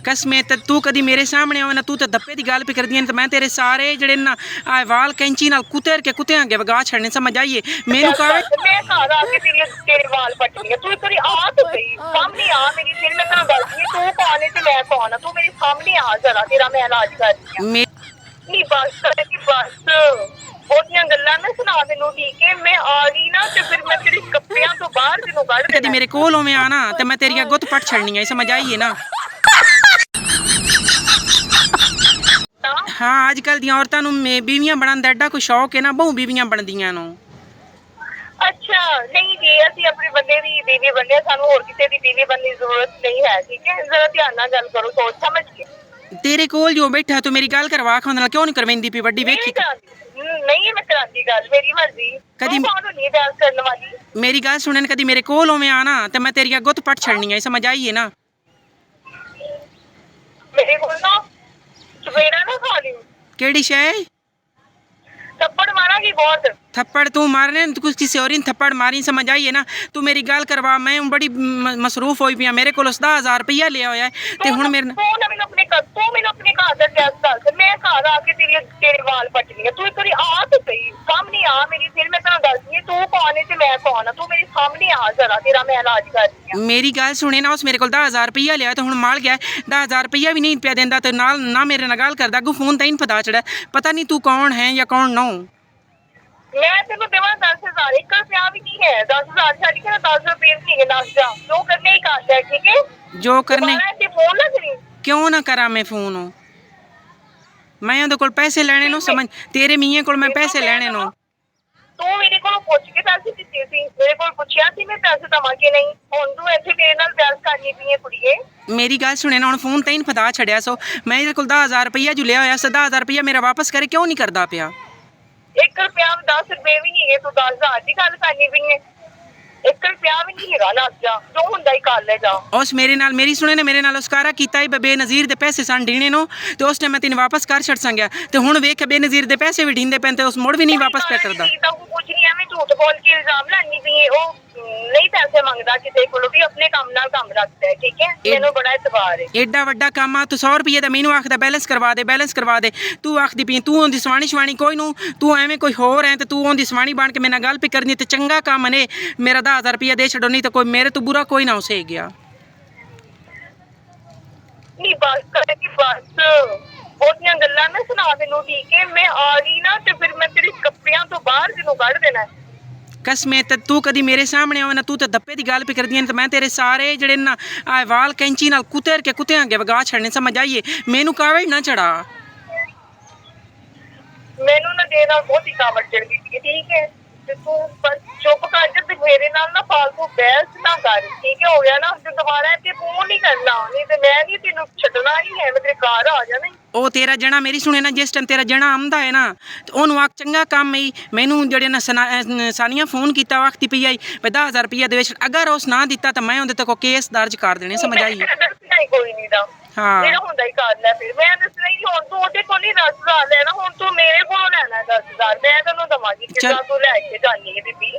कसमें ते तू कदी मेरे सामने आवे ना तू तो दप्पे की गल पे कर दी तो मैं तेरे सारे जड़े ना वाल कैंची नाल कुतर के कुत्ते अगे वगा छड़ने समझ आइए मेनू कहा मैं घर आके तेरे वाल पट्टनी तू एक बारी आ तो सही सामने आ मेरी फिर मैं तेरा गलती तू कौन है ते मैं कौन तू मेरे सामने आ जरा तेरा मैं इलाज कर रही हूं नहीं बस बहुतियां गल्लां ना सुना तेनू ठीक है मैं आ गई ना ते फिर मैं तेरे कपड़ियां तो बाहर तेनू कढ देना कदी मेरे कोल होवे आना ते मैं तेरी गुत्त पट छड़नी है समझ आइए ना हाँ अजकल दी औरतां नूं बीवियां बनन दा एडा कोई शौक है ना बहु बीवियां बनदियां नूं अच्छा नहीं जी ਅਸੀਂ ਆਪਣੇ ਬੰਦੇ ਦੀ ਬੀਵੀ ਬੰਦੇ ਸਾਨੂੰ ਹੋਰ ਕਿਸੇ ਦੀ ਬੀਵੀ ਬਣਨ ਦੀ ਜ਼ਰੂਰਤ ਨਹੀਂ ਹੈ ਠੀਕ ਹੈ ਜ਼ਰਾ ਧਿਆਨ ਨਾਲ ਗੱਲ ਕਰੋ ਸੋਚ ਸਮਝ ਕੇ तेरे कोल जो बैठा तू मेरी गल करवा खाने नाल क्यों नहीं करवेंदी पई वड्डी वेखी नहीं मैं करांदी गल मेरी मर्जी कदी कौन होनी है बहस करने वाली मेरी गल सुनन कदी मेरे कोल होवे आना ते मैं तेरी गुत्त पट छड़नी है समझ आइए ना मेरे को ना चपेड़ा ना खा ली केड़ी शय थप्पड़ मारांगी बहुत थप्पड़ तू मारने तू कुछ किसी और थप्पड़ मारी समझ आइए ना तू मेरी गल करवा मैं बड़ी मसरूफ होई पई मेरे को 10,000 रुपया लिया होया ते हुण मेरे तू मैनू अपने घर दा एड्रेस दस मैं घर आके तेरे वाल पट्टनी है तू एक बारी आ तो सही सामने आ मेरी फिर मैं तेरा दसनी है तू कौन है ते मैं कौन तू मेरे सामने आ जरा तेरा मैं इलाज कर रही हूं मेरी गल सुने ना उस मेरे को 10,000 रुपया लिया तो हुण माल गया 10,000 रुपया भी नहीं पिया देंदा ते नाल ना मेरे नाल गल करदा अगू फोन तैन पता चढ़ा पता नहीं तू कौन है या कौन नो मैं तेन देव 10,000 एक रुपया भी नहीं है 10,000 छड़ के 10 रुपये नहीं है नाच जा जो करने ही कर है ठीक है जो करने फोन ना करी क्यों ना करा मैं फोन मैं उहदे कोल पैसे लेने नो समझ तेरे मियां कोल मैं पैसे लेने नो तू मेरे को पूछ के पैसे दिते सी मेरे को पूछया सी मैं पैसे दवा के नहीं हुण तू इत्थे मेरे नाल बहस करनी पई है कुड़िए मेरी गल सुने ना हुण फोन तैन पता छड़िया सो मैं इहदे कोल 10,000 रुपया जो लिया होया 10,000 रुपया मेरा वापस करे क्यों नहीं करदा पिया 1 रुपया 10 रुपये भी नहीं है तू 10,000 की गल करनी पई है 1 रुपया भी नहीं है ना जा जो हुंदा ही कर ले जा उस मेरे नाल मेरी सुने ने मेरे नाल उसकारा कीता ही बेनज़ीर दे पैसे सन ढीने नो ते उस टाइम मैं तेन वापस कर छड़ संगया ते हुण वेख बेनज़ीर दे पैसे भी ढींदे पैन ते उस मुड़ भी नहीं वापस पे करदा कुछ नहीं है मैं झूठ बोल के इल्जाम लानी पई है ओ नहीं पैसे मंगदा किसी कोलों भी अपने काम नाल काम रखता है ठीक है मेनू बड़ा इतबार है एडा वड्डा काम आ तू 100 रुपये दा मैनू आखदा बैलेंस करवा दे तू आखदी पई तू ओंदी सवाणी कोई नू तू एवें कोई होर है ते तू ओंदी सवाणी बन के मेरे नाल गल पे करनी ते चंगा काम ने मेरा 10,000 रुपया दे छड़ो नहीं तो कोई मेरे तो बुरा कोई ना उसे गया नहीं बस करे कि बस बहुतियां गल्लां ना सुना तेनू ठीक है मैं आ गई ना ते फिर मैं तेरे कपड़ियां तो बाहर तेनू कढ देना कसमें ते तू कदी मेरे सामने आवे ना तू तो दप्पे की गल पे कर दी तो मैं तेरे सारे जड़े ना वाल कैंची नाल कुतर के कुत्ते अगे वगा छड़ने समझ आइए मैनू कावड़ ना चढ़ा मैनू ना दे नाल बहुत ही कावड़ चढ़ गई ठीक है ते तू बस चुप कर जा ते मेरे नाल ना फालतू बहस ना कर ठीक है हो गया ना ते दोबारा ते फोन नहीं करना नहीं ते मैं नहीं तेनू छड्डना ही है मैं तेरे घर आ जाना ਉਹ ਤੇਰਾ ਜਣਾ ਮੇਰੀ ਸੁਣੇ ਨਾ ਜਿਸ ਟਾਈਮ ਤੇਰਾ ਜਣਾ ਆਉਂਦਾ ਹੈ ਨਾ ਤੇ ਉਹਨੂੰ ਆਖ ਚੰਗਾ ਕੰਮ ਹੀ ਮੈਨੂੰ ਜਿਹੜੇ ਨਾ ਸਾਨੀਆਂ ਫੋਨ ਕੀਤਾ ਵਕਤੀ ਪਈ ਆਈ 10,000 ਰੁਪਇਆ ਦੇ ਵਿੱਚ ਅਗਰ ਉਸ ਨਾ ਦਿੱਤਾ ਤਾਂ ਮੈਂ ਉਹਦੇ ਤੇ ਕੋ ਕੇਸ ਦਰਜ ਕਰ ਦੇਣੇ ਸਮਝ ਆਈ ਕੋਈ ਨਹੀਂ ਦਾ ਹਾਂ ਮੇਰਾ ਹੁੰਦਾ ਹੀ ਕਰ ਲੈ ਫਿਰ ਮੈਂ ਦੱਸਣਾ ਹੀ ਹੁਣ ਤੂੰ ਉਹਦੇ ਕੋਲ ਨਹੀਂ 10,000 ਲੈਣਾ ਹੁਣ ਤੂੰ ਮੇਰੇ ਕੋਲੋਂ ਲੈਣਾ 10,000 ਮੈਂ ਤੈਨੂੰ ਦਵਾਂਗੀ ਕਿੱਦਾਂ ਤੂੰ ਲੈ ਕੇ ਜਾਣੀ ਹੈ ਬੀਬੀ